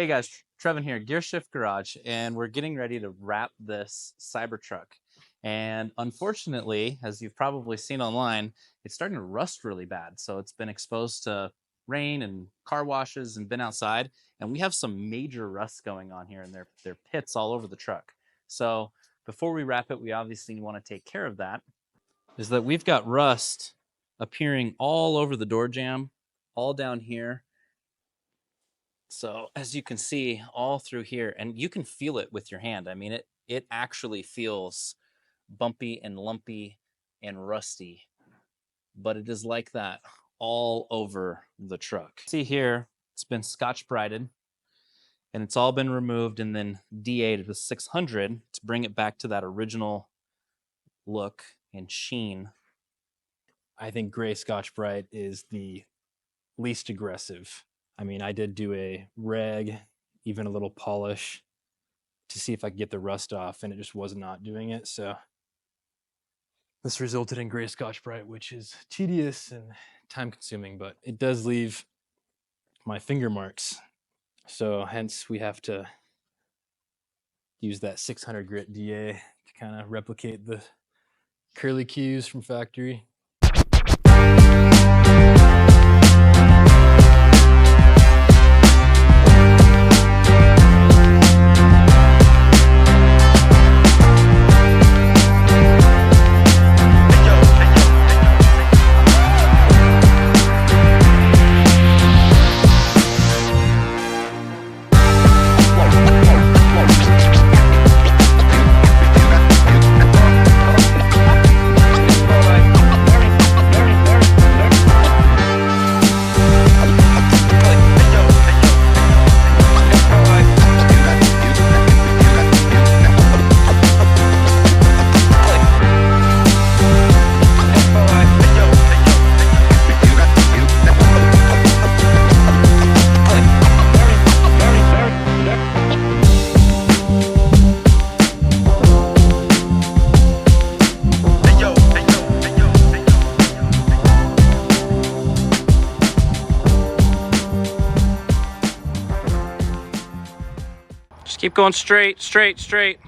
Hey guys, Trevin here, Gear Shift Garage, and we're getting ready to wrap this Cybertruck. And unfortunately, as you've probably seen online, it's starting to rust really bad. So it's been exposed to rain and car washes and been outside. And we have some major rust going on here, and there are pits all over the truck. So before we wrap it, we obviously want to take care of that. Is that we've got rust appearing all over the door jamb, all down here. So as you can see all through here, and you can feel it with your hand. I mean, it actually feels bumpy and lumpy and rusty, but it is like that all over the truck. See here, it's been Scotch-Brited, and it's all been removed and then D8'd with 600 to bring it back to that original look and sheen. I think gray Scotch-Brite is the least aggressive. I mean, I did do a rag, even a little polish to see if I could get the rust off, and it just was not doing it. So this resulted in gray Scotch-Brite, which is tedious and time consuming, but it does leave my finger marks. So hence we have to use that 600 grit DA to kind of replicate the curly cues from factory. Just keep going straight, straight, straight.